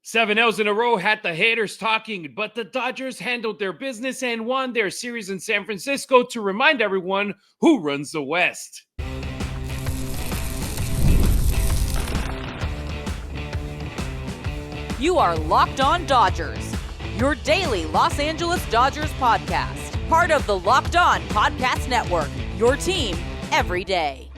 Seven L's in a row had the haters talking, but the Dodgers handled their business and won their series in San Francisco to remind everyone who runs the West. You are Locked On Dodgers, your daily Los Angeles Dodgers podcast, part of the Locked On Podcast Network, your team every day.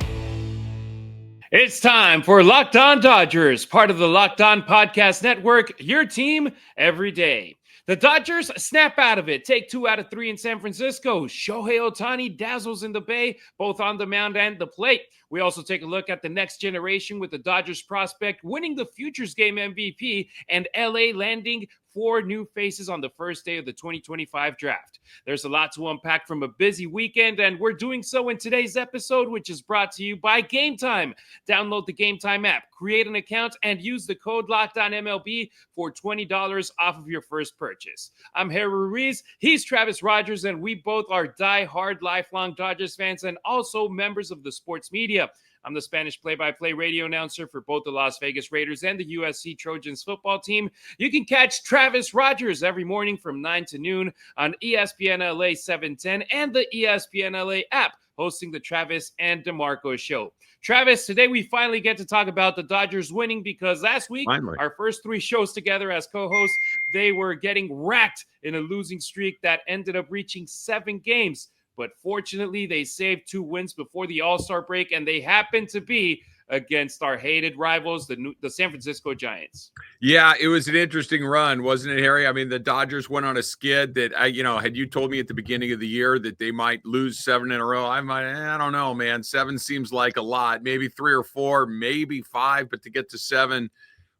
It's time for Locked On Dodgers, part of the Locked On Podcast Network, your team every day. The Dodgers snap out of it, take 2 out of 3 in San Francisco. Shohei Ohtani dazzles in the Bay, both on the mound and the plate. We also take a look at the next generation with the Dodgers prospect winning the Futures Game MVP and LA landing 4 new faces on the first day of the 2025 draft. There's a lot to unpack from a busy weekend, and we're doing so in today's episode, which is brought to you by Gametime. Download the Gametime app, create an account, and use the code LOCKEDONMLB for $20 off of your first purchase. I'm Harry Ruiz, he's Travis Rodgers, and we both are die-hard lifelong Dodgers fans and also members of the sports media. I'm the Spanish play-by-play radio announcer for both the Las Vegas Raiders and the USC Trojans football team. You can catch Travis Rodgers every morning from 9 to noon on ESPN LA 710 and the ESPN LA app, hosting the Travis and DeMarco show. Travis, today we finally get to talk about the Dodgers winning because last week, our first 3 shows together as co-hosts, they were getting racked in a losing streak that ended up reaching 7 games. But fortunately, they saved 2 wins before the All-Star break, and they happened to be against our hated rivals, the San Francisco Giants. Yeah, it was an interesting run, wasn't it, Harry? I mean, the Dodgers went on a skid that, had you told me at the beginning of the year that they might lose 7 in a row, I don't know, man. 7 seems like a lot. Maybe 3 or 4, maybe 5, but to get to 7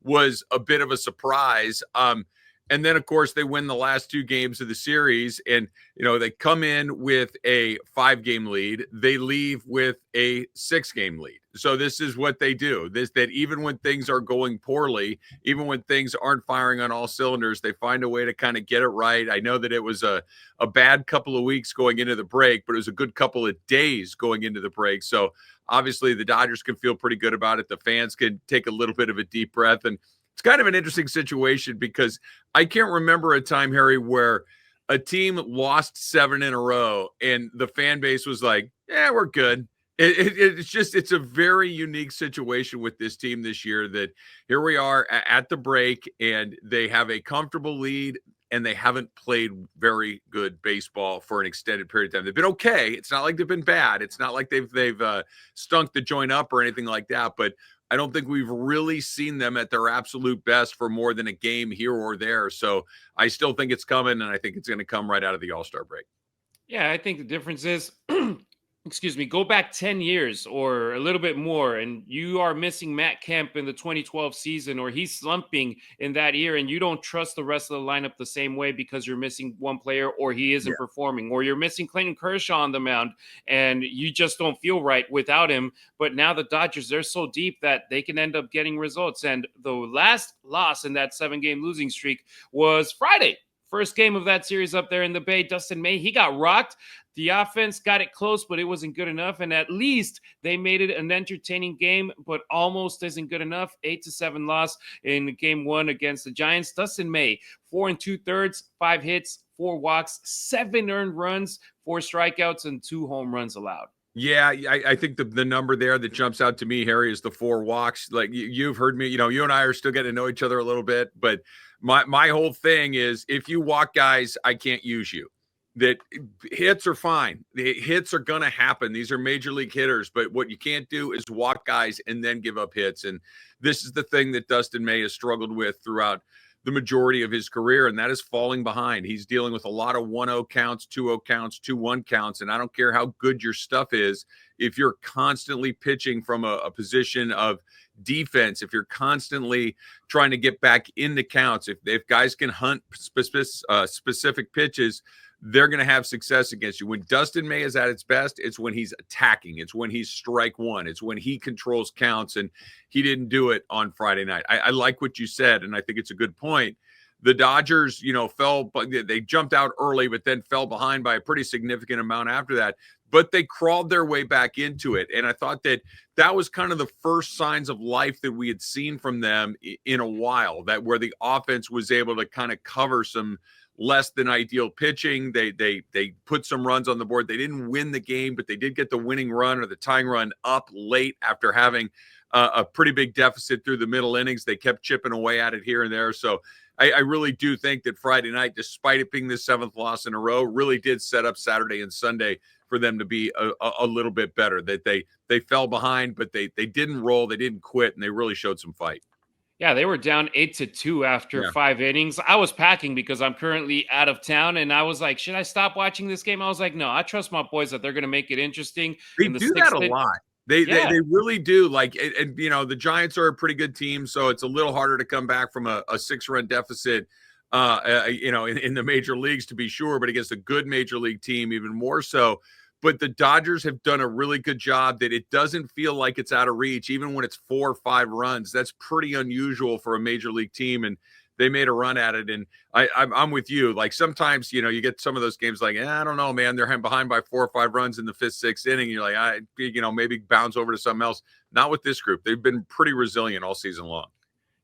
was a bit of a surprise. And then, of course, they win the last 2 games of the series, and, they come in with a 5-game lead. They leave with a 6-game lead. So this is what they do, that even when things are going poorly, even when things aren't firing on all cylinders, they find a way to kind of get it right. I know that it was a bad couple of weeks going into the break, but it was a good couple of days going into the break. So obviously the Dodgers can feel pretty good about it. The fans can take a little bit of a deep breath, and it's kind of an interesting situation because I can't remember a time, Harry, where a team lost 7 in a row and the fan base was like, yeah, we're good. It's a very unique situation with this team this year that here we are at the break and they have a comfortable lead and they haven't played very good baseball for an extended period of time. They've been okay. It's not like they've been bad. It's not like they've stunk the joint up or anything like that, but I don't think we've really seen them at their absolute best for more than a game here or there. So I still think it's coming, and I think it's going to come right out of the All-Star break. Yeah, I think the difference is, go back 10 years or a little bit more, and you are missing Matt Kemp in the 2012 season, or he's slumping in that year, and you don't trust the rest of the lineup the same way because you're missing one player or he isn't performing, or you're missing Clayton Kershaw on the mound, and you just don't feel right without him. But now the Dodgers, they're so deep that they can end up getting results. And the last loss in that 7-game losing streak was Friday. First game of that series up there in the Bay. Dustin May, he got rocked. The offense got it close, but it wasn't good enough. And at least they made it an entertaining game, but almost isn't good enough. 8-7 loss in game 1 against the Giants. Dustin May, 4 2/3, 5 hits, 4 walks, 7 earned runs, 4 strikeouts, and 2 home runs allowed. Yeah, I think the number there that jumps out to me, Harry, is the 4 walks. Like you've heard me, you and I are still getting to know each other a little bit, but my whole thing is if you walk guys, I can't use you. That hits are fine. The hits are going to happen. These are major league hitters, but what you can't do is walk guys and then give up hits. And this is the thing that Dustin May has struggled with throughout the majority of his career, and that is falling behind. He's dealing with a lot of 1-0 counts, 2-0 counts, 2-1 counts, and I don't care how good your stuff is. If you're constantly pitching from a position of defense, if you're constantly trying to get back into counts, if guys can hunt specific pitches, they're going to have success against you. When Dustin May is at its best, it's when he's attacking. It's when he's strike one. It's when he controls counts, and he didn't do it on Friday night. I like what you said, and I think it's a good point. The Dodgers, they jumped out early, but then fell behind by a pretty significant amount after that. but they crawled their way back into it. And I thought that was kind of the first signs of life that we had seen from them in a while, that where the offense was able to kind of cover some less than ideal pitching. They put some runs on the board. They didn't win the game, but they did get the winning run or the tying run up late after having a pretty big deficit through the middle innings. They kept chipping away at it here and there. So I really do think that Friday night, despite it being the 7th loss in a row, really did set up Saturday and Sunday for them to be a little bit better. That they fell behind, but they didn't roll, they didn't quit, and they really showed some fight. Yeah, they were down 8-2 after 5 innings. I was packing because I'm currently out of town, and I was like, should I stop watching this game? I was like, no, I trust my boys that they're going to make it interesting. They do that a lot. They really do. Like, and you know, the Giants are a pretty good team, so it's a little harder to come back from a 6-run deficit, you know, in the major leagues, to be sure, but against a good major league team, even more so. But the Dodgers have done a really good job that it doesn't feel like it's out of reach, even when it's 4 or 5 runs. That's pretty unusual for a major league team, and they made a run at it. And I'm with you. Like, sometimes, you know, you get some of those games like, I don't know, man, they're behind by 4 or 5 runs in the 5th, 6th inning. You're like, you know, maybe bounce over to something else. Not with this group. They've been pretty resilient all season long.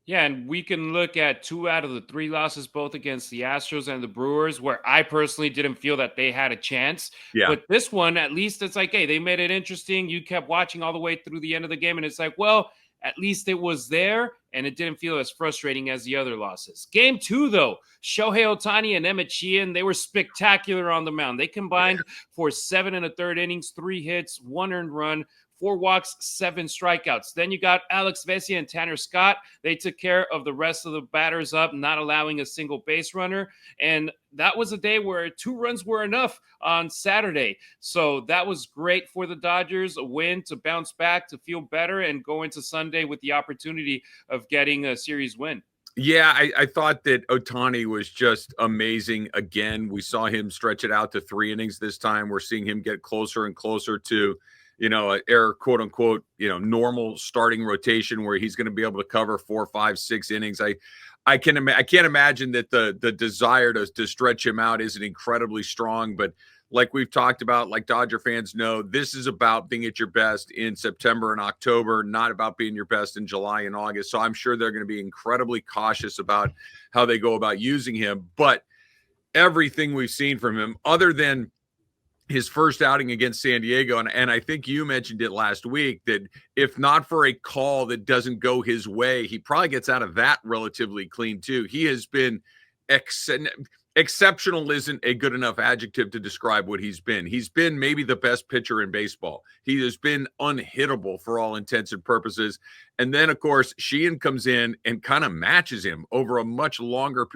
Yeah, and we can look at 2 out of the 3 losses, both against the Astros and the Brewers, where I personally didn't feel that they had a chance. Yeah. But this one, at least it's like, hey, they made it interesting. You kept watching all the way through the end of the game, and it's like, well, at least it was there, and it didn't feel as frustrating as the other losses. Game 2, though, Shohei Ohtani and Emmett Sheehan, they were spectacular on the mound. They combined for 7 1/3 innings, 3 hits, 1 earned run, 4 walks, 7 strikeouts. Then you got Alex Vesia and Tanner Scott. They took care of the rest of the batters up, not allowing a single base runner. And that was a day where 2 runs were enough on Saturday. So that was great for the Dodgers, a win to bounce back, to feel better, and go into Sunday with the opportunity of getting a series win. Yeah, I thought that Ohtani was just amazing again. We saw him stretch it out to 3 innings this time. We're seeing him get closer and closer to, you know, quote unquote, you know, normal starting rotation where he's going to be able to cover 4, 5, 6 innings. I can't imagine that the desire to stretch him out isn't incredibly strong. But like we've talked about, like Dodger fans know, this is about being at your best in September and October, not about being your best in July and August. So I'm sure they're going to be incredibly cautious about how they go about using him. But everything we've seen from him, other than his first outing against San Diego, and I think you mentioned it last week, that if not for a call that doesn't go his way, he probably gets out of that relatively clean too. He has been exceptional isn't a good enough adjective to describe what he's been. He's been maybe the best pitcher in baseball. He has been unhittable for all intents and purposes. And then, of course, Sheehan comes in and kind of matches him over a much longer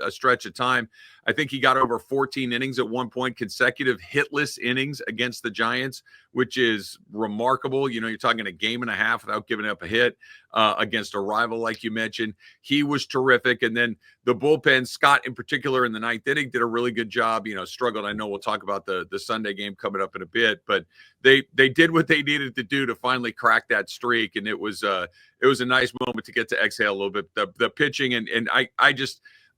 stretch of time. I think he got over 14 innings at one point, consecutive hitless innings against the Giants, which is remarkable. You know, you're talking a game and a half without giving up a hit against a rival, like you mentioned. He was terrific. And then the bullpen, Scott in particular in the 9th inning, did a really good job. You know, struggled. I know we'll talk about the Sunday game coming up in a bit, but they did what they needed to do to finally crack that streak. And it was a nice moment to get to exhale a little bit. The pitching and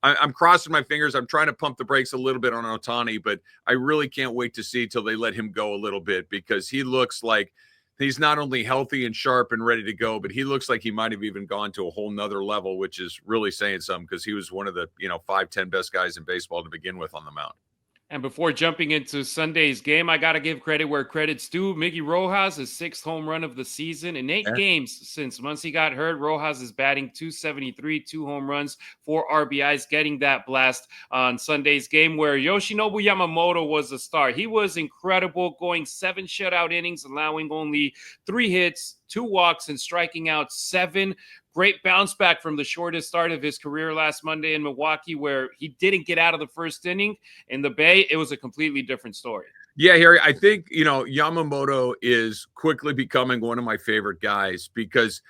I'm crossing my fingers. I'm trying to pump the brakes a little bit on Ohtani, but I really can't wait to see till they let him go a little bit, because he looks like he's not only healthy and sharp and ready to go, but he looks like he might have even gone to a whole nother level, which is really saying something, because he was one of the 5-10 best guys in baseball to begin with on the mound. And before jumping into Sunday's game, I got to give credit where credit's due. Miggy Rojas, his 6th home run of the season. In 8 games since Muncy got hurt, Rojas is batting .273, 2 home runs, 4 RBIs, getting that blast on Sunday's game where Yoshinobu Yamamoto was the star. He was incredible, going 7 shutout innings, allowing only 3 hits, 2 walks, and striking out 7. Great bounce back from the shortest start of his career last Monday in Milwaukee, where he didn't get out of the first inning. In the Bay, it was a completely different story. Yeah, Harry, I think, Yamamoto is quickly becoming one of my favorite guys, because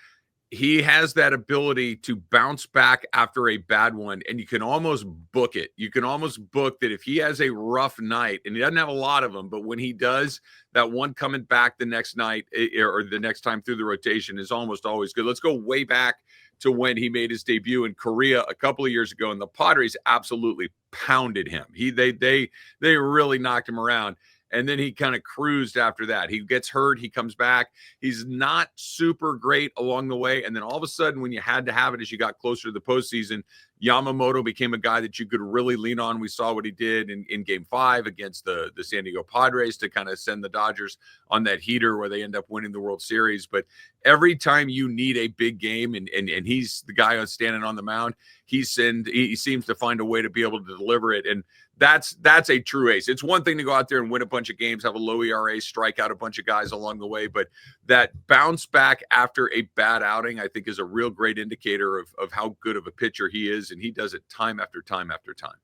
he has that ability to bounce back after a bad one, and you can almost book it. You can almost book that if he has a rough night, and he doesn't have a lot of them, but when he does, that one coming back the next night or the next time through the rotation is almost always good. Let's go way back to when he made his debut in Korea a couple of years ago, and the Padres absolutely pounded him. They really knocked him around. and then he kind of cruised after that. He gets hurt, he comes back. He's not super great along the way, and then all of a sudden, when you had to have it as you got closer to the postseason, Yamamoto became a guy that you could really lean on. We saw what he did in Game 5 against the San Diego Padres to kind of send the Dodgers on that heater where they end up winning the World Series. But every time you need a big game, and he's the guy standing on the mound, he seems to find a way to be able to deliver it. And that's a true ace. It's one thing to go out there and win a bunch of games, have a low ERA, strike out a bunch of guys along the way, but that bounce back after a bad outing, I think, is a real great indicator of how good of a pitcher he is, and he does it time after time after time.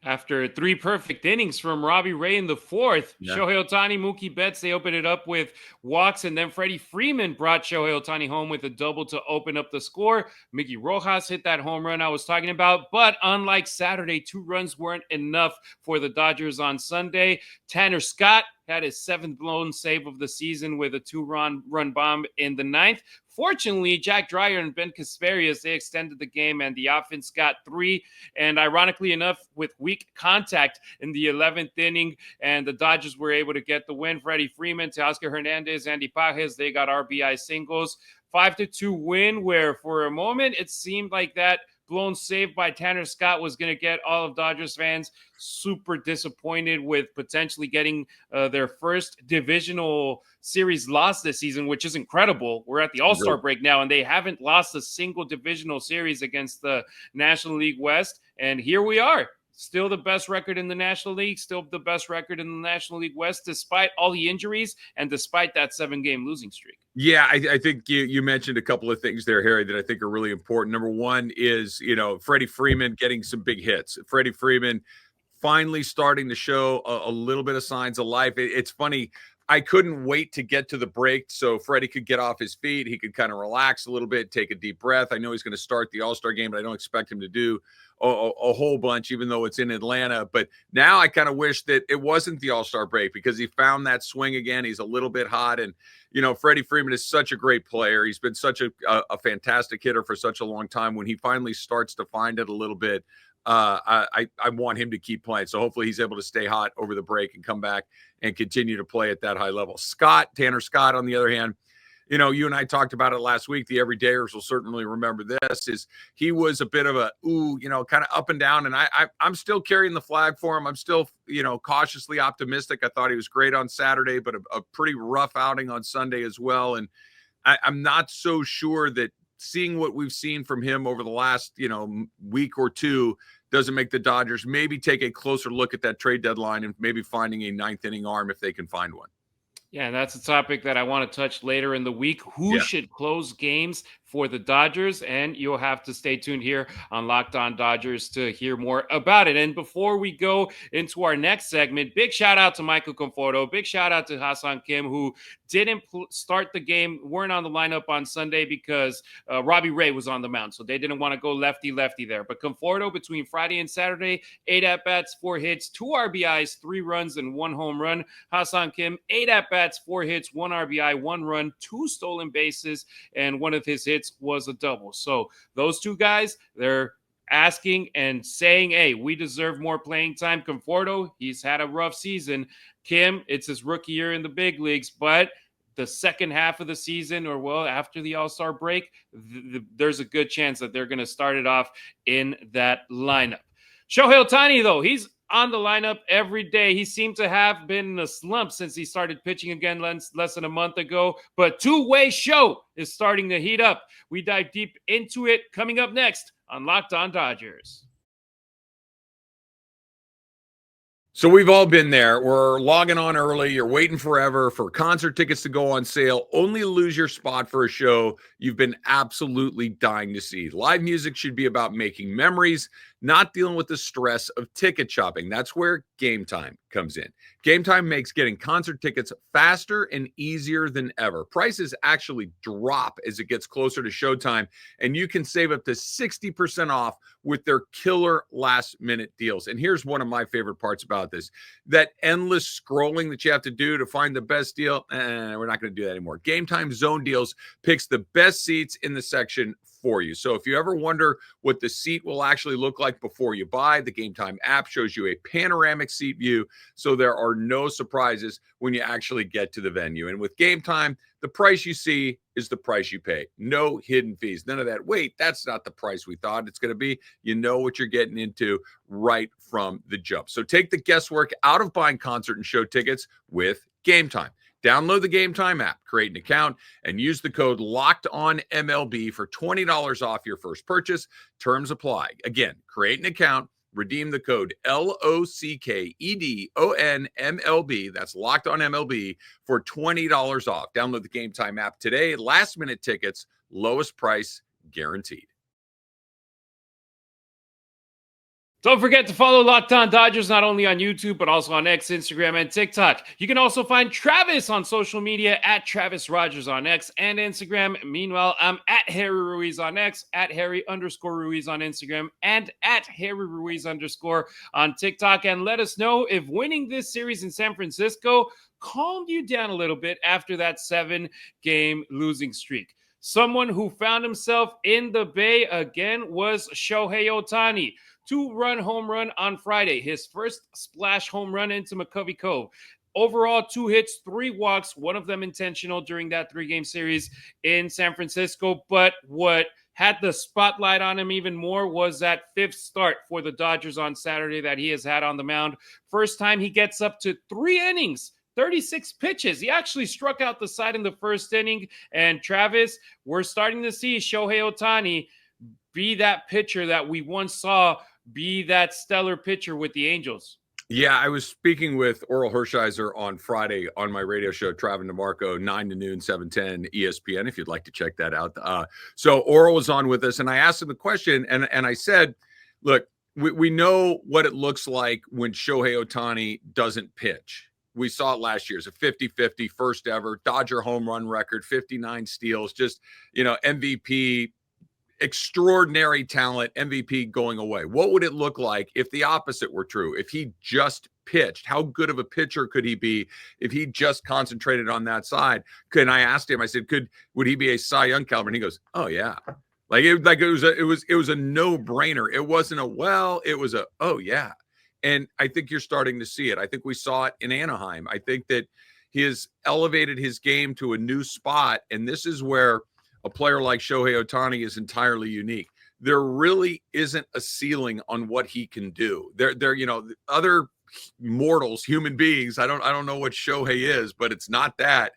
After 3 perfect innings from Robbie Ray in the 4th, Shohei Ohtani, Mookie Betts, they opened it up with walks, and then Freddie Freeman brought Shohei Ohtani home with a double to open up the score. Mickey Rojas hit that home run I was talking about, but unlike Saturday, 2 runs weren't enough for the Dodgers on Sunday. Tanner Scott had his 7th blown save of the season with a 2-run bomb in the 9th. Fortunately, Jack Dreyer and Ben Kasperius, they extended the game, and the offense got 3. And ironically enough, with weak contact in the 11th inning, and the Dodgers were able to get the win. Freddie Freeman, Teoscar Hernandez, Andy Pages, they got RBI singles. 5-2 win, where for a moment it seemed like that blown save by Tanner Scott was going to get all of Dodgers fans super disappointed with potentially getting their first divisional series loss this season, which is incredible. We're at the All-Star break now, and they haven't lost a single divisional series against the National League West. And here we are. Still the best record in the National League, still the best record in the National League West, despite all the injuries and despite that 7-game losing streak. Yeah, I think you mentioned a couple of things there, Harry, that I think are really important. Number one is, Freddie Freeman getting some big hits. Freddie Freeman finally starting to show a little bit of signs of life. It's funny. I couldn't wait to get to the break so Freddie could get off his feet. He could kind of relax a little bit, take a deep breath. I know he's going to start the All-Star game, but I don't expect him to do a whole bunch, even though it's in Atlanta. But now I kind of wish that it wasn't the All-Star break, because he found that swing again. He's a little bit hot. And, Freddie Freeman is such a great player. He's been such a fantastic hitter for such a long time. When he finally starts to find it a little bit, I want him to keep playing. So hopefully he's able to stay hot over the break and come back and continue to play at that high level. Tanner Scott, on the other hand, you and I talked about it last week. The everydayers will certainly remember this. Is he was a bit of a kind of up and down, and I'm still carrying the flag for him. I'm still cautiously optimistic. I thought he was great on Saturday, but a pretty rough outing on Sunday as well. And I'm not so sure that seeing what we've seen from him over the last week or two doesn't make the Dodgers maybe take a closer look at that trade deadline and maybe finding a 9th inning arm if they can find one. Yeah, and that's a topic that I want to touch later in the week. Who should close games for the Dodgers? And you'll have to stay tuned here on Locked On Dodgers to hear more about it. And before we go into our next segment, big shout out to Michael Conforto. Big shout out to Ha-Seong Kim, who didn't start the game, weren't on the lineup on Sunday because Robbie Ray was on the mound. So they didn't want to go lefty there. But Conforto, between Friday and Saturday, 8 at-bats, 4 hits, 2 RBIs, 3 runs, and 1 home run. Ha-Seong Kim, 8 at-bats, 4 hits, 1 RBI, 1 run, 2 stolen bases, and one of his hits was a double. So those 2 guys, they're asking and saying, hey, we deserve more playing time. Conforto, he's had a rough season. Kim, it's his rookie year in the big leagues, but the second half of the season, or after the All-Star break, there's a good chance that they're going to start it off in that lineup. Shohei Ohtani, though, he's on the lineup every day. He seemed to have been in a slump since he started pitching again less than a month ago. But Two-Way Show is starting to heat up. We dive deep into it coming up next on Locked On Dodgers. So we've all been there. We're logging on early. You're waiting forever for concert tickets to go on sale, only to lose your spot for a show you've been absolutely dying to see. Live music should be about making memories, not dealing with the stress of ticket shopping. That's where Gametime comes in. Gametime makes getting concert tickets faster and easier than ever. Prices actually drop as it gets closer to showtime, and you can save up to 60% off with their killer last-minute deals. And here's one of my favorite parts about this. That endless scrolling that you have to do to find the best deal, we're not going to do that anymore. Gametime Zone Deals picks the best seats in the section for you. So if you ever wonder what the seat will actually look like before you buy, the Gametime app shows you a panoramic seat view, so there are no surprises when you actually get to the venue. And with Gametime, the price you see is the price you pay. No hidden fees. None of that. Wait, that's not the price we thought it's going to be. You know what you're getting into right from the jump. So take the guesswork out of buying concert and show tickets with Gametime. Download the Gametime app, create an account, and use the code LOCKEDONMLB for $20 off your first purchase. Terms apply. Again, create an account, redeem the code LOCKEDONMLB. That's Locked On MLB for $20 off. Download the Gametime app today. Last minute tickets, lowest price guaranteed. Don't forget to follow Locked On Dodgers not only on YouTube, but also on X, Instagram, and TikTok. You can also find Travis on social media at Travis Rodgers on X and Instagram. Meanwhile, I'm at Harry Ruiz on X, at Harry_Ruiz on Instagram, and at Harry Ruiz_ on TikTok. And let us know if winning this series in San Francisco calmed you down a little bit after that 7-game losing streak. Someone who found himself in the Bay again was Shohei Ohtani. 2-run home run on Friday, his first splash home run into McCovey Cove. Overall, 2 hits, 3 walks, one of them intentional during that 3-game series in San Francisco. But what had the spotlight on him even more was that 5th start for the Dodgers on Saturday that he has had on the mound. First time he gets up to 3 innings, 36 pitches. He actually struck out the side in the first inning. And Travis, we're starting to see Shohei Ohtani be that pitcher that we once saw be that stellar pitcher with the Angels. Yeah, I was speaking with Oral Hershiser on Friday on my radio show, Travin DeMarco, 9 to noon, 710 ESPN, if you'd like to check that out. So Oral was on with us, and I asked him the question, and I said, look, we know what it looks like when Shohei Ohtani doesn't pitch. We saw it last year. It's a 50-50 first ever Dodger home run record, 59 steals, just, MVP, extraordinary talent, MVP going away. What would it look like if the opposite were true? If he just pitched, how good of a pitcher could he be if he just concentrated on that side? And I asked him, I said, would he be a Cy Young caliber? And he goes, oh yeah. It was a no-brainer. It wasn't a, well, it was a, oh yeah. And I think you're starting to see it. I think we saw it in Anaheim. I think that he has elevated his game to a new spot. And this is where a player like Shohei Ohtani is entirely unique. There really isn't a ceiling on what he can do. There, other mortals, human beings. I don't know what Shohei is, but it's not that.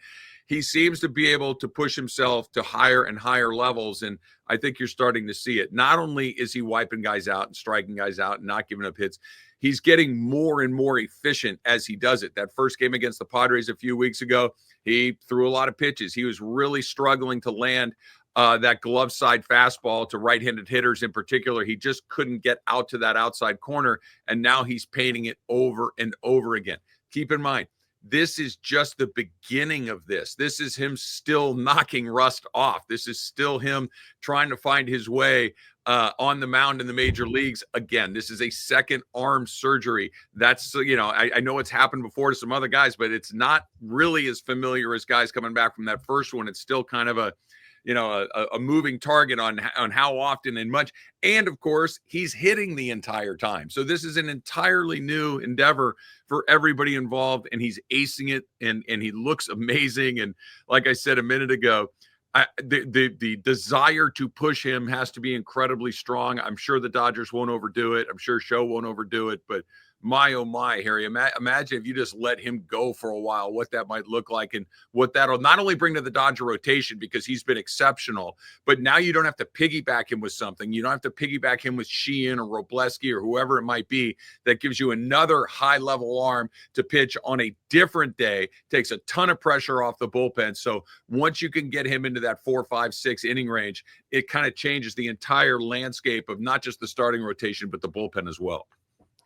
He seems to be able to push himself to higher and higher levels, and I think you're starting to see it. Not only is he wiping guys out and striking guys out and not giving up hits, he's getting more and more efficient as he does it. That first game against the Padres a few weeks ago, he threw a lot of pitches. He was really struggling to land that glove side fastball to right-handed hitters in particular. He just couldn't get out to that outside corner, and now he's painting it over and over again. Keep in mind, this is just the beginning of this. This is him still knocking rust off. This is still him trying to find his way on the mound in the major leagues. Again, this is a second arm surgery. That's, I know it's happened before to some other guys, but it's not really as familiar as guys coming back from that first one. It's still kind of a moving target on how often and much. And of course, he's hitting the entire time. So this is an entirely new endeavor for everybody involved, and he's acing it, and he looks amazing. And like I said a minute ago, the desire to push him has to be incredibly strong. I'm sure the Dodgers won't overdo it. I'm sure Show won't overdo it, but my, oh my, Harry, imagine if you just let him go for a while, what that might look like, and what that'll not only bring to the Dodger rotation, because he's been exceptional, but now you don't have to piggyback him with something. You don't have to piggyback him with Sheehan or Robleski or whoever it might be. That gives you another high-level arm to pitch on a different day, takes a ton of pressure off the bullpen. So once you can get him into that 4, 5, 6 inning range, it kind of changes the entire landscape of not just the starting rotation, but the bullpen as well.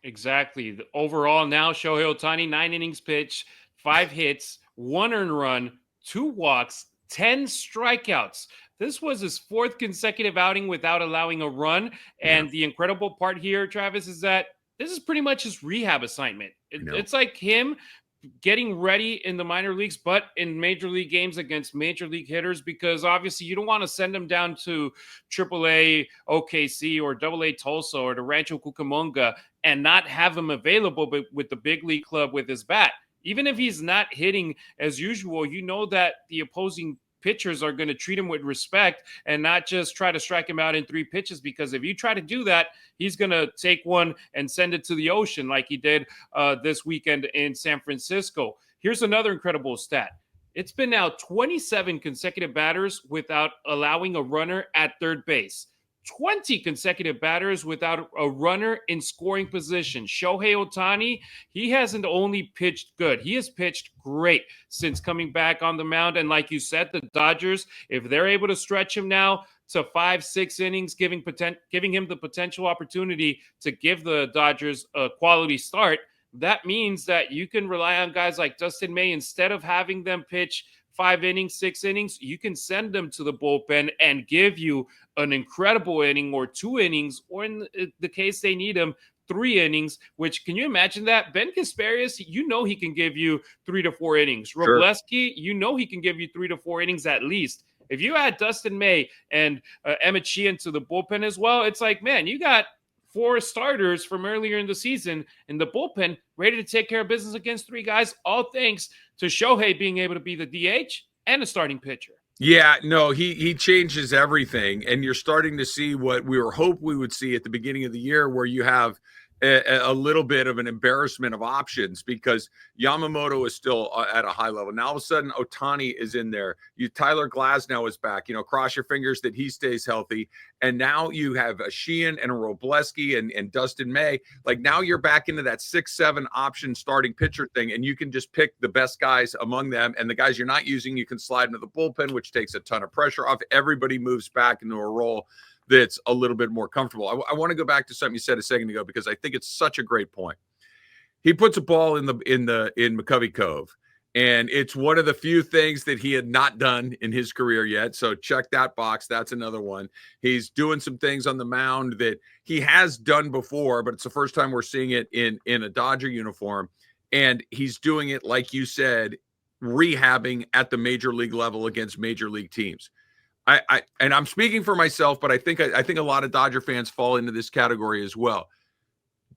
Exactly. Overall, now Shohei Ohtani, 9 innings pitched, 5 hits, 1 earned run, 2 walks, 10 strikeouts. This was his 4th consecutive outing without allowing a run. And the incredible part here, Travis, is that this is pretty much his rehab assignment. It's like him getting ready in the minor leagues, but in major league games against major league hitters, because obviously you don't want to send him down to AAA OKC or AA Tulsa or to Rancho Cucamonga and not have him available but with the big league club with his bat. Even if he's not hitting as usual, you know that the opposing pitchers are going to treat him with respect and not just try to strike him out in 3 pitches, because if you try to do that, he's going to take one and send it to the ocean like he did this weekend in San Francisco. Here's another incredible stat. It's been now 27 consecutive batters without allowing a runner at third base. 20 consecutive batters without a runner in scoring position. Shohei Ohtani, he hasn't only pitched good, he has pitched great since coming back on the mound. And like you said, the Dodgers, if they're able to stretch him now to 5-6 innings, giving him the potential opportunity to give the Dodgers a quality start, that means that you can rely on guys like Dustin May. Instead of having them pitch 5 innings, 6 innings, you can send them to the bullpen and give you an incredible inning or 2 innings, or in the case they need him, 3 innings, which, can you imagine that? Ben Kasparius, you know he can give you 3 to 4 innings. Sure. Robleski, you know he can give you 3 to 4 innings at least. If you add Dustin May and Emmett Sheehan to the bullpen as well, it's like, man, you got 4 starters from earlier in the season in the bullpen ready to take care of business against 3 guys, all thanks to Shohei being able to be the DH and a starting pitcher. Yeah, no, he changes everything, and you're starting to see what we were hoping we would see at the beginning of the year, where you have a little bit of an embarrassment of options, because Yamamoto is still at a high level. Now all of a sudden Ohtani is in there. Tyler Glasnow is back. Cross your fingers that he stays healthy. And now you have a Sheehan and a Robleski and Dustin May. Like, now you're back into that 6-7 option starting pitcher thing, and you can just pick the best guys among them, and the guys you're not using, you can slide into the bullpen, which takes a ton of pressure off. Everybody moves back into a role that's a little bit more comfortable. I want to go back to something you said a second ago, because I think it's such a great point. He puts a ball in McCovey Cove, and it's one of the few things that he had not done in his career yet. So check that box. That's another one. He's doing some things on the mound that he has done before, but it's the first time we're seeing it in a Dodger uniform. And he's doing it, like you said, rehabbing at the major league level against major league teams. And I'm speaking for myself, but I think a lot of Dodger fans fall into this category as well.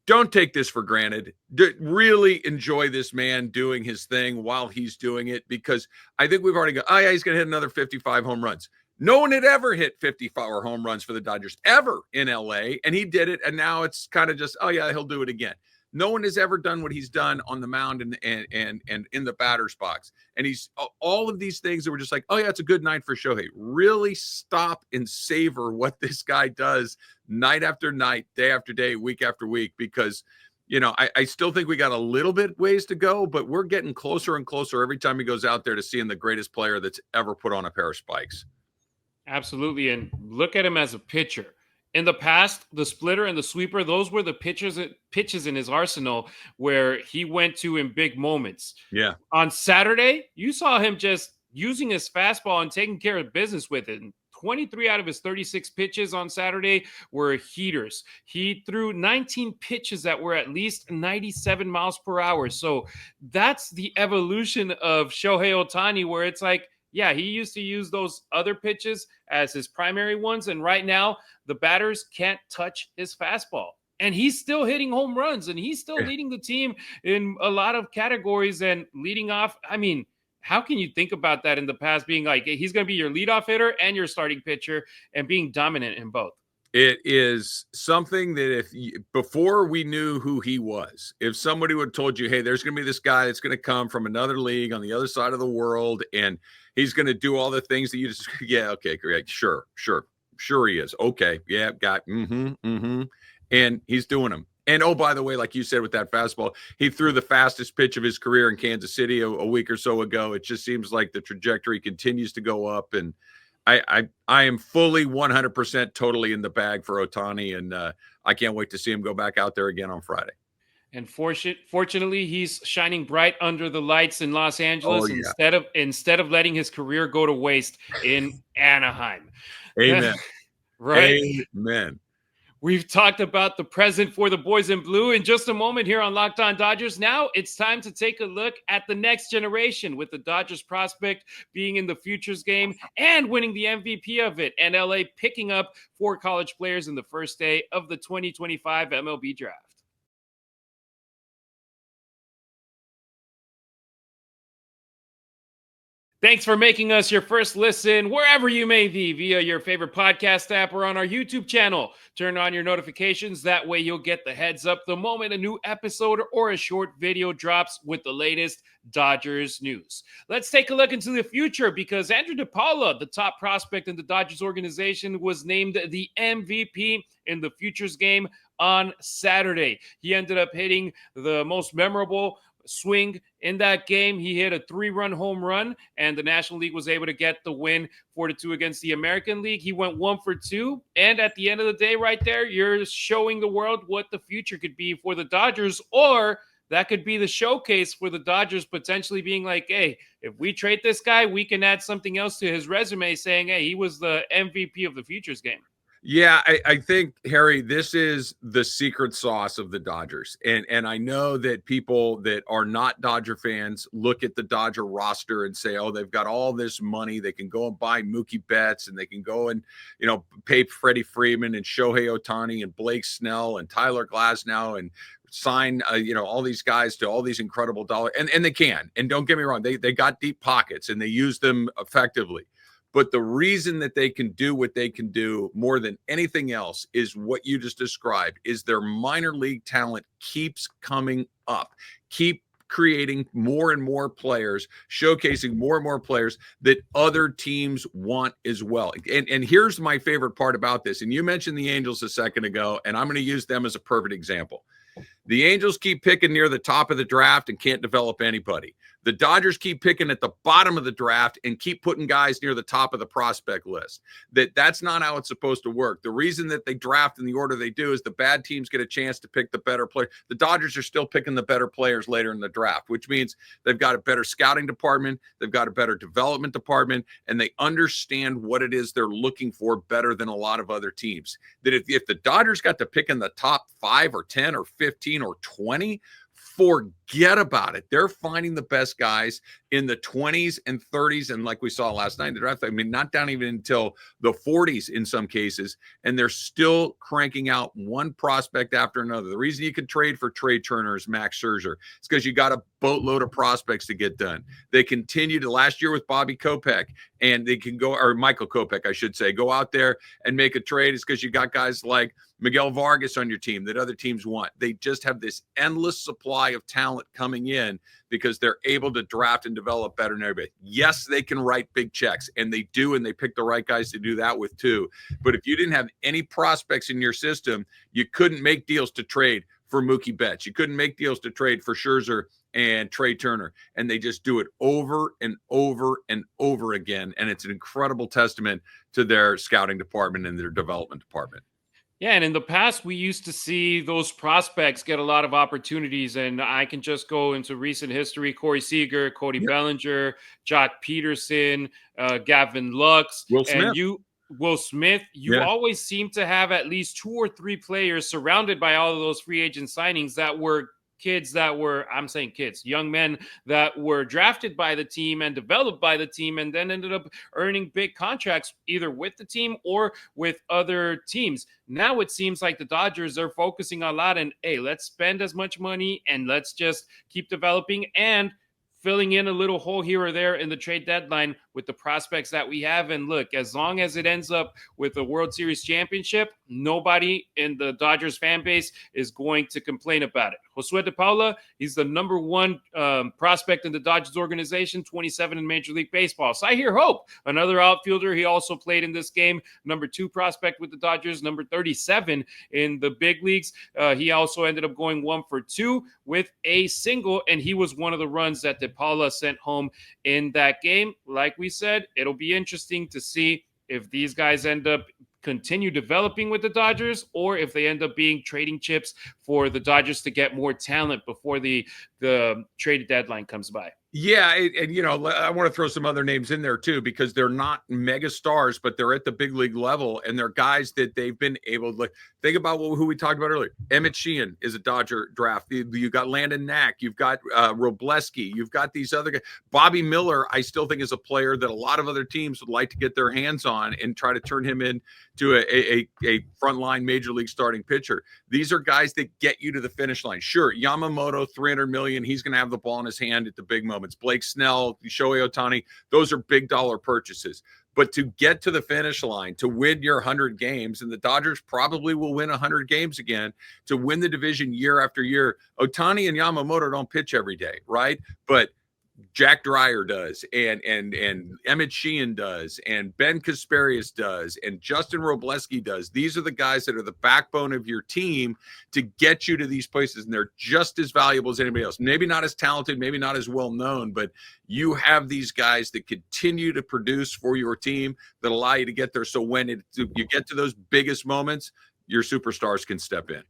Don't take this for granted. Really enjoy this man doing his thing while he's doing it, because I think we've already got, oh yeah, he's going to hit another 55 home runs. No one had ever hit 54 home runs for the Dodgers ever in LA, and he did it. And now it's kind of just, oh yeah, he'll do it again. No one has ever done what he's done on the mound and in the batter's box. And he's all of these things that were just like, oh yeah, it's a good night for Shohei. Really stop and savor what this guy does night after night, day after day, week after week, because, I still think we got a little bit ways to go, but we're getting closer and closer every time he goes out there to seeing the greatest player that's ever put on a pair of spikes. Absolutely. And look at him as a pitcher. In the past, the splitter and the sweeper, those were the pitches in his arsenal where he went to in big moments. Yeah. On Saturday, you saw him just using his fastball and taking care of business with it. And 23 out of his 36 pitches on Saturday were heaters. He threw 19 pitches that were at least 97 miles per hour. So that's the evolution of Shohei Ohtani, where it's like, yeah, he used to use those other pitches as his primary ones, and right now the batters can't touch his fastball. And he's still hitting home runs, and he's still leading the team in a lot of categories and leading off. I mean, how can you think about that in the past, being like, he's going to be your leadoff hitter and your starting pitcher and being dominant in both? It is something that before we knew who he was, if somebody would have told you, hey, there's going to be this guy that's going to come from another league on the other side of the world, and he's going to do all the things that you just, yeah, okay, great, sure he is. Okay, yeah, and he's doing them. And oh, by the way, like you said with that fastball, he threw the fastest pitch of his career in Kansas City a week or so ago. It just seems like the trajectory continues to go up, and I am fully 100% totally in the bag for Ohtani, and I can't wait to see him go back out there again on Friday. And fortunately, he's shining bright under the lights in Los Angeles instead of letting his career go to waste in Anaheim. Amen. Right? Amen. We've talked about the present for the boys in blue in just a moment here on Locked On Dodgers. Now it's time to take a look at the next generation, with the Dodgers prospect being in the futures game and winning the MVP of it, and LA picking up 4 college players in the first day of the 2025 MLB Draft. Thanks for making us your first listen wherever you may be, via your favorite podcast app or on our YouTube channel. Turn on your notifications. That way you'll get the heads up the moment a new episode or a short video drops with the latest Dodgers news. Let's take a look into the future, because Andrew DePaula, the top prospect in the Dodgers organization, was named the MVP in the futures game on Saturday. He ended up hitting the most memorable swing in that game. He hit a 3-run home run, and the National League was able to get the win 4-2 against the American League. He went 1 for 2, and at the end of the day, right there, you're showing the world what the future could be for the Dodgers, or that could be the showcase for the Dodgers potentially being like, hey, if we trade this guy, we can add something else to his resume saying, hey, he was the MVP of the futures game. Yeah, I think, Harry, this is the secret sauce of the Dodgers. And I know that people that are not Dodger fans look at the Dodger roster and say, oh, they've got all this money. They can go and buy Mookie Betts, and they can go and, pay Freddie Freeman and Shohei Ohtani and Blake Snell and Tyler Glasnow and sign, all these guys to all these incredible dollars. And they can. And don't get me wrong, they got deep pockets and they use them effectively. But the reason that they can do what they can do more than anything else is what you just described, is their minor league talent keeps coming up, keep creating more and more players, showcasing more and more players that other teams want as well. And here's my favorite part about this. And you mentioned the Angels a second ago, and I'm going to use them as a perfect example. The Angels keep picking near the top of the draft and can't develop anybody. The Dodgers keep picking at the bottom of the draft and keep putting guys near the top of the prospect list. That's not how it's supposed to work. The reason that they draft in the order they do is the bad teams get a chance to pick the better player. The Dodgers are still picking the better players later in the draft, which means they've got a better scouting department, they've got a better development department, and they understand what it is they're looking for better than a lot of other teams. That if the Dodgers got to pick in the top 5 or 10 or 15 or 20, forget about it. They're finding the best guys in the 20s and 30s. And like we saw last night in the draft, I mean, not down even until the 40s in some cases. And they're still cranking out one prospect after another. The reason you can trade for Trey Turner is Max Scherzer. It's because you got a boatload of prospects to get done. They continue to, last year with Bobby Kopech, and they can go, or Michael Kopech, I should say, go out there and make a trade. It's because you got guys like Miguel Vargas on your team that other teams want. They just have this endless supply of talent coming in because they're able to draft and develop better than everybody. Yes, they can write big checks, and they do, and they pick the right guys to do that with too. But if you didn't have any prospects in your system, you couldn't make deals to trade for Mookie Betts. You couldn't make deals to trade for Scherzer and Trey Turner, and they just do it over and over and over again. And it's an incredible testament to their scouting department and their development department. Yeah, and in the past, we used to see those prospects get a lot of opportunities, and I can just go into recent history: Corey Seager, Cody Bellinger, Jock Peterson, Gavin Lux, Will Smith. And Will Smith. You always seem to have at least 2 or 3 players surrounded by all of those free agent signings that were young men that were drafted by the team and developed by the team, and then ended up earning big contracts either with the team or with other teams. Now it seems like the Dodgers are focusing a lot on, hey, let's spend as much money and let's just keep developing and filling in a little hole here or there in the trade deadline with the prospects that we have. And look, as long as it ends up with a World Series championship, nobody in the Dodgers fan base is going to complain about it. Josue De Paula, he's the number 1 prospect in the Dodgers organization, 27 in Major League Baseball. So I hear hope. Another outfielder, he also played in this game, number 2 prospect with the Dodgers, number 37 in the big leagues. He also ended up going 1 for 2 with a single, and he was one of the runs that De Paula sent home in that game. Like we said, it'll be interesting to see if these guys end up continue developing with the Dodgers, or if they end up being trading chips for the Dodgers to get more talent before the trade deadline comes by. Yeah, I want to throw some other names in there too, because they're not mega stars, but they're at the big league level, and they're guys that they've been able to think about who we talked about earlier. Emmett Sheehan is a Dodger draft. You got Landon Knack, you've got Robleski, you've got these other guys. Bobby Miller, I still think is a player that a lot of other teams would like to get their hands on and try to turn him into a frontline major league starting pitcher. These are guys that get you to the finish line. Sure, Yamamoto, $300 million, he's going to have the ball in his hand at the big moments. Blake Snell, Shohei Ohtani, those are big dollar purchases. But to get to the finish line, to win your 100 games, and the Dodgers probably will win 100 games again, to win the division year after year. Ohtani and Yamamoto don't pitch every day, right? But Jack Dreyer does, and Emmett Sheehan does, and Ben Kasparius does, and Justin Robleski does. These are the guys that are the backbone of your team to get you to these places, and they're just as valuable as anybody else. Maybe not as talented, maybe not as well known, but you have these guys that continue to produce for your team that allow you to get there. So when you get to those biggest moments, your superstars can step in.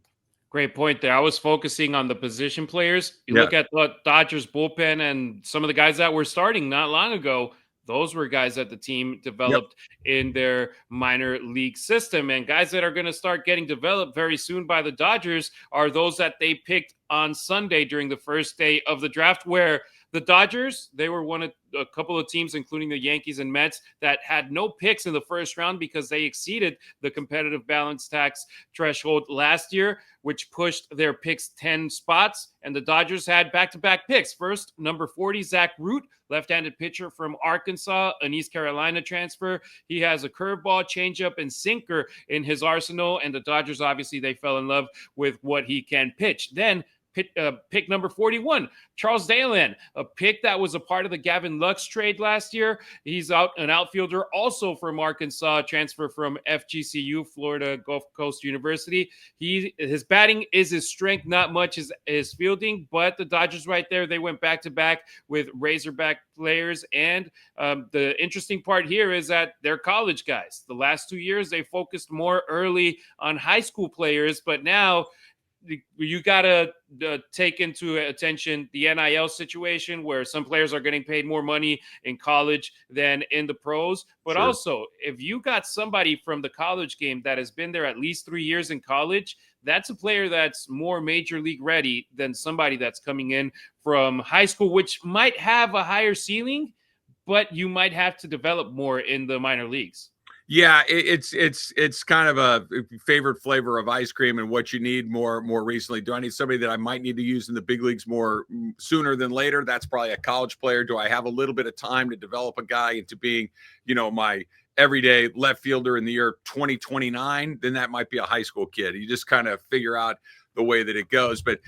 Great point there. I was focusing on the position players. You look at the Dodgers bullpen and some of the guys that were starting not long ago. Those were guys that the team developed in their minor league system. And guys that are going to start getting developed very soon by the Dodgers are those that they picked on Sunday during the first day of the draft, where the Dodgers, they were one of a couple of teams, including the Yankees and Mets, that had no picks in the first round because they exceeded the competitive balance tax threshold last year, which pushed their picks 10 spots. And the Dodgers had back-to-back picks. First, number 40, Zach Root, left-handed pitcher from Arkansas, an East Carolina transfer. He has a curveball, changeup, and sinker in his arsenal. And the Dodgers, obviously, they fell in love with what he can pitch. Then pick number 41, Charles Dalan, a pick that was a part of the Gavin Lux trade last year. He's an outfielder also from Arkansas, transfer from FGCU, Florida Gulf Coast University. His batting is his strength, not much his fielding, but the Dodgers right there, they went back-to-back with Razorback players. And the interesting part here is that they're college guys. The last 2 years, they focused more early on high school players, but now you got to take into attention the NIL situation, where some players are getting paid more money in college than in the pros. But also, if you got somebody from the college game that has been there at least 3 years in college, that's a player that's more major league ready than somebody that's coming in from high school, which might have a higher ceiling, but you might have to develop more in the minor leagues. Yeah, it's kind of a favorite flavor of ice cream and what you need more recently. Do I need somebody that I might need to use in the big leagues more sooner than later? That's probably a college player. Do I have a little bit of time to develop a guy into being, my everyday left fielder in the year 2029? Then that might be a high school kid. You just kind of figure out the way that it goes. But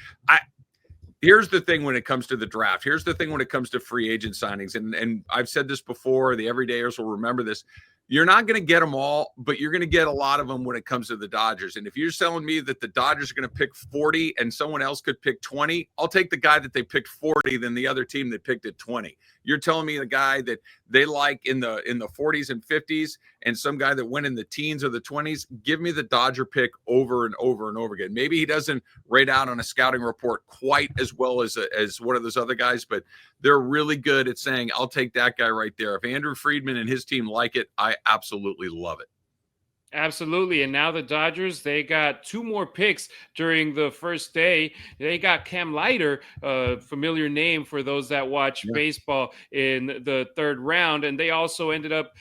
here's the thing when it comes to the draft. Here's the thing when it comes to free agent signings. And I've said this before, the everydayers will remember this. You're not going to get them all, but you're going to get a lot of them when it comes to the Dodgers. And if you're telling me that the Dodgers are going to pick 40 and someone else could pick 20, I'll take the guy that they picked 40 than the other team that picked at 20. You're telling me the guy that they like in the 40s and 50s and some guy that went in the teens or the 20s, give me the Dodger pick over and over and over again. Maybe he doesn't rate out on a scouting report quite as well as one of those other guys, but they're really good at saying, I'll take that guy right there. If Andrew Friedman and his team like it, I absolutely love it. Absolutely. And now the Dodgers, they got 2 more picks during the first day. They got Cam Leiter, a familiar name for those that watch baseball, in the 3rd round. And they also ended up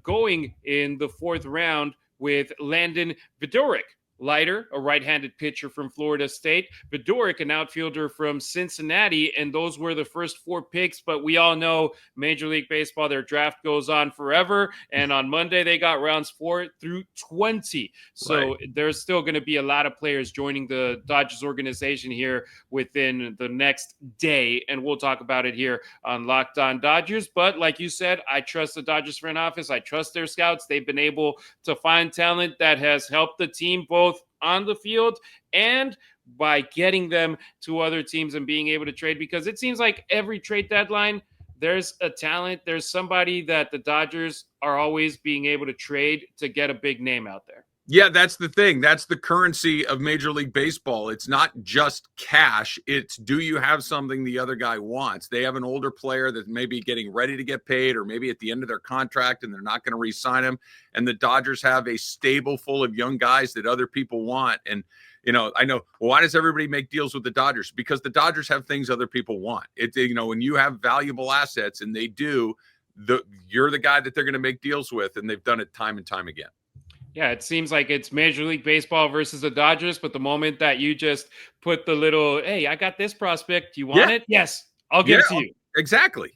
going in the 4th round with Landon Vidoric. Leiter, a right-handed pitcher from Florida State. Vidoric, an outfielder from Cincinnati. And those were the first 4 picks. But we all know Major League Baseball, their draft goes on forever. And on Monday, they got rounds 4 through 20. So there's still going to be a lot of players joining the Dodgers organization here within the next day. And we'll talk about it here on Locked On Dodgers. But like you said, I trust the Dodgers front office. I trust their scouts. They've been able to find talent that has helped the team both on the field and by getting them to other teams and being able to trade, because it seems like every trade deadline, there's a talent, there's somebody that the Dodgers are always being able to trade to get a big name out there. Yeah, that's the thing. That's the currency of Major League Baseball. It's not just cash. It's, do you have something the other guy wants? They have an older player that may be getting ready to get paid, or maybe at the end of their contract and they're not going to re-sign him. And the Dodgers have a stable full of young guys that other people want. And, I know, well, why does everybody make deals with the Dodgers? Because the Dodgers have things other people want. When you have valuable assets, and they do, you're the guy that they're going to make deals with. And they've done it time and time again. Yeah, it seems like it's Major League Baseball versus the Dodgers, but the moment that you just put the little, hey, I got this prospect, you want it? Yes, I'll give it to you. Exactly.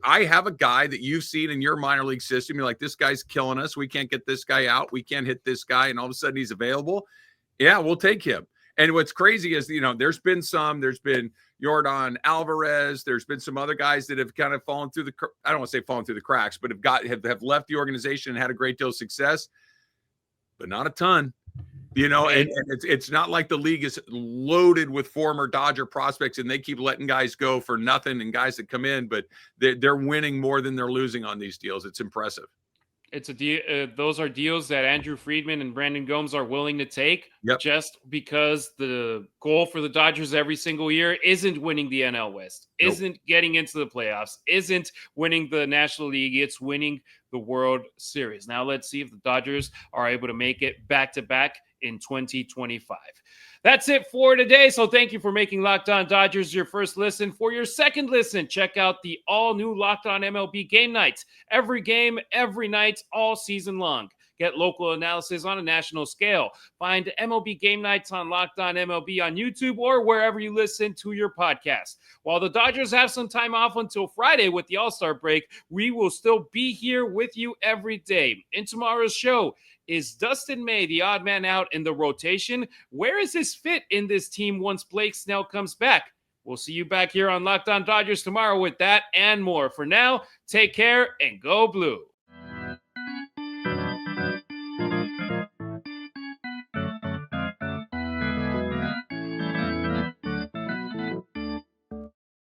I have a guy that you've seen in your minor league system. You're like, this guy's killing us. We can't get this guy out. We can't hit this guy. And all of a sudden he's available. Yeah, we'll take him. And what's crazy is, there's been Yordan Alvarez. There's been some other guys that have kind of fallen through I don't want to say fallen through the cracks, but have left the organization and had a great deal of success, but not a ton, and it's not like the league is loaded with former Dodger prospects and they keep letting guys go for nothing and guys that come in, but they're winning more than they're losing on these deals. It's impressive. It's a deal. Those are deals that Andrew Friedman and Brandon Gomes are willing to take, just because the goal for the Dodgers every single year isn't winning the NL West, isn't getting into the playoffs, isn't winning the National League. It's winning the World Series. Now let's see if the Dodgers are able to make it back-to-back in 2025. That's it for today. So thank you for making Locked On Dodgers your first listen. For your second listen, check out the all-new Locked On MLB Game Nights. Every game, every night, all season long. Get local analysis on a national scale. Find MLB Game Nights on Locked On MLB on YouTube or wherever you listen to your podcast. While the Dodgers have some time off until Friday with the All-Star break, we will still be here with you every day. In tomorrow's show, is Dustin May the odd man out in the rotation? Where is his fit in this team once Blake Snell comes back? We'll see you back here on Locked On Dodgers tomorrow with that and more. For now, take care and go blue.